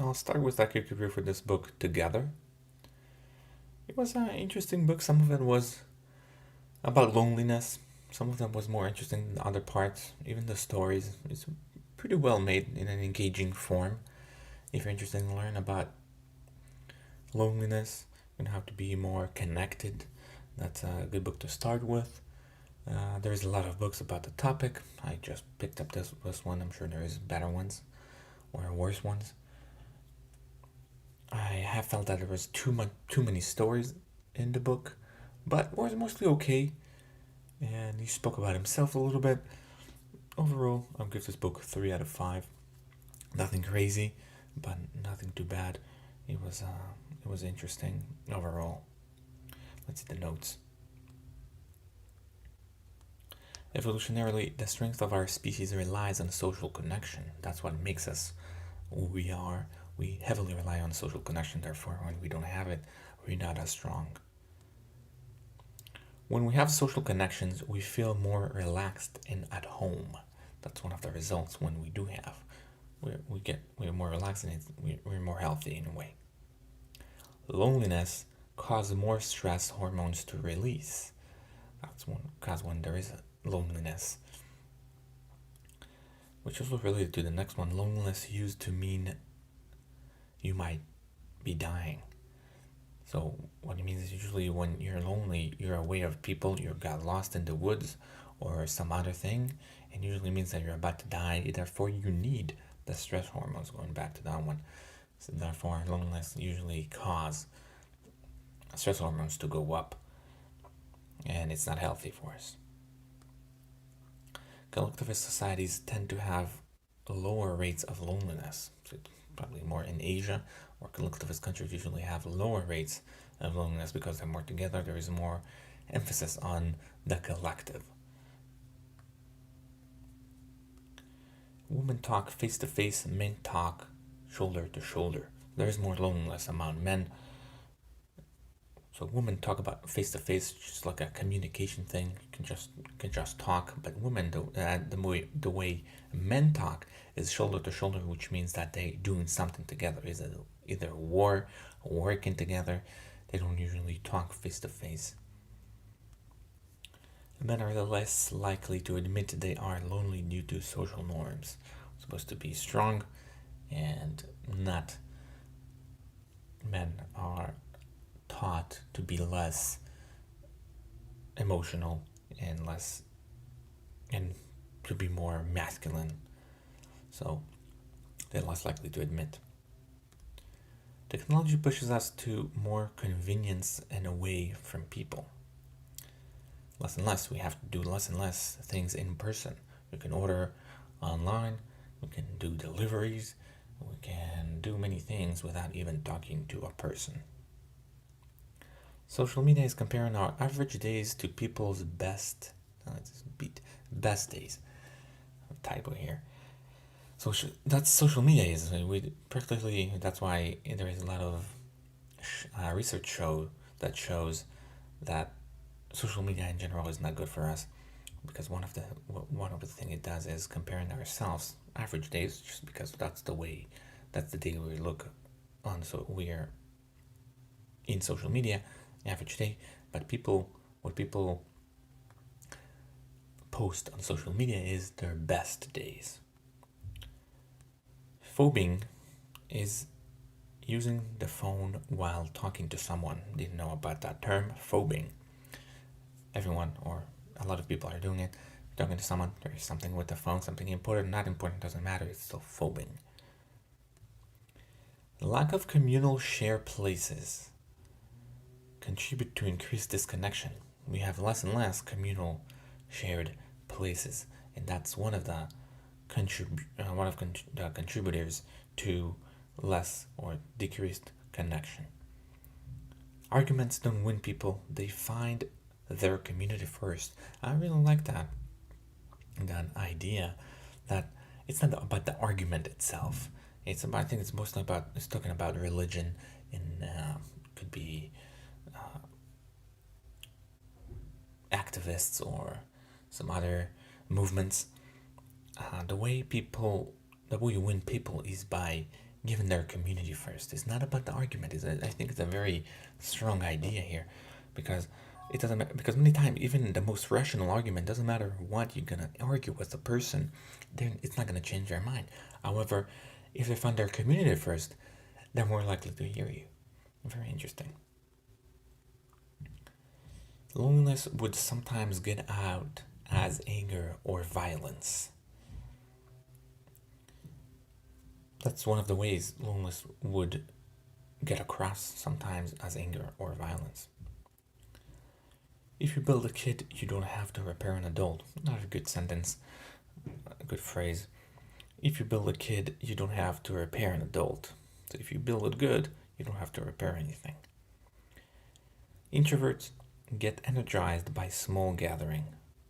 I'll start with a quick review for this book, Together. It was an interesting book. Some of it was about loneliness. Some of them was more interesting than other parts. Even the stories, it's pretty well made in an engaging form. If you're interested in learning about loneliness and how to be more connected, that's a good book to start with. There's a lot of books about the topic. I just picked up this one. I'm sure there is better ones or worse ones. I have felt that there was too many stories in the book, but it was mostly okay. And he spoke about himself a little bit. Overall, I'll give this book 3 out of 5. Nothing crazy, but nothing too bad. It was interesting overall. Let's see the notes. Evolutionarily, the strength of our species relies on social connection. That's what makes us who we are. We heavily rely on social connection, therefore, when we don't have it, we're not as strong. When we have social connections, we feel more relaxed and at home. That's one of the results when we do have. We're more relaxed and we're more healthy in a way. Loneliness causes more stress hormones to release. That's one cause when there is loneliness. Which is related to the next one. Loneliness used to mean you might be dying. So what it means is usually when you're lonely, you're away of people, you got lost in the woods or some other thing, and usually means that you're about to die. Therefore, you need the stress hormones, going back to that one. So therefore, loneliness usually cause stress hormones to go up, and it's not healthy for us. Collectivist societies tend to have lower rates of loneliness. So probably more in Asia, or collectivist countries usually have lower rates of loneliness because they're more together. There is more emphasis on the collective. Women talk face to face, men talk shoulder to shoulder. There is more loneliness among men. So women talk about face to face, just like a communication thing. You can just talk. But women, the way men talk is shoulder to shoulder, which means that they doing something together. Is either war, or working together. They don't usually talk face to face. Men are the less likely to admit they are lonely due to social norms. It's supposed to be strong, and not. Men are taught to be less emotional and to be more masculine, so they're less likely to admit. Technology pushes us to more convenience and away from people. Less and less, we have to do less and less things in person. We can order online, we can do deliveries, we can do many things without even talking to a person. Social media is comparing our average days to people's best days. Typo here. That's social media is. We practically. That's why there is a lot of research shows that social media in general is not good for us, because one of the thing it does is comparing ourselves average days, just because that's the day we look on. So we are in social media average day, but what people post on social media is their best days. Phobing is using the phone while talking to someone. Didn't know about that term, phobing. Everyone, or a lot of people, are doing it. Talking to someone, there's something with the phone, something important, not important, doesn't matter, it's still phobing. The lack of communal shared places contribute to increased disconnection. We have less and less communal shared places, and that's one of the contributors to less or decreased connection. Arguments don't win people; they find their community first. I really like that idea that it's not about the argument itself. I think it's mostly about, it's talking about religion, and could be activists or some other movements. The way you win people is by given their community first. It's not about the argument. I think it's a very strong idea here, because it doesn't matter, because many times even the most rational argument doesn't matter what you're gonna argue with the person, then it's not gonna change their mind. However, if they find their community first, they're more likely to hear you. Very interesting. Loneliness would sometimes get out as anger or violence. That's one of the ways loneliness would get across sometimes as anger or violence. If you build a kid, you don't have to repair an adult. Not a good sentence, a good phrase. If you build a kid, you don't have to repair an adult. So if you build it good, you don't have to repair anything. Introverts get energized by small gathering,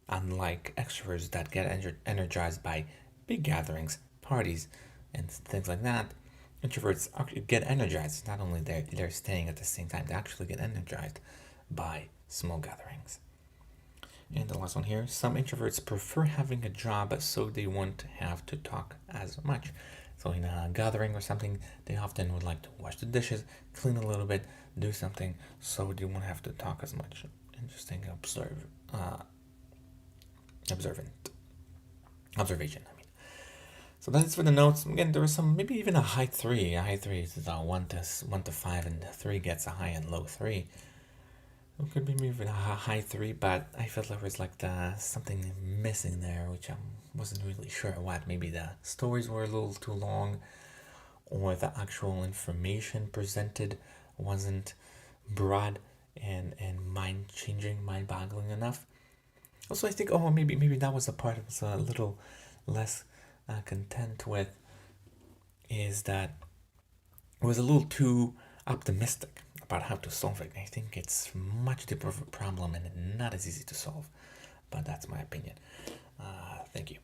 unlike extroverts that get energized by big gatherings, parties, and things like that. Introverts get energized. Not only they're staying at the same time, they actually get energized by small gatherings. And the last one here, some introverts prefer having a job so they won't have to talk as much. So in a gathering or something, they often would like to wash the dishes, clean a little bit, do something, so they won't have to talk as much. Interesting observation. I mean, so that's for the notes. Again, there was some, maybe even a high three. A high three is 1 to 5, and 3 gets a high and low 3. It could be maybe a high 3, but I felt there was like something missing there, which I wasn't really sure what. Maybe the stories were a little too long, or the actual information presented wasn't broad and mind-changing, mind-boggling enough. Also, I think, maybe that was the part I was a little less content with, is that it was a little too optimistic about how to solve it. I think it's much deeper of a problem and not as easy to solve, but that's my opinion. Thank you.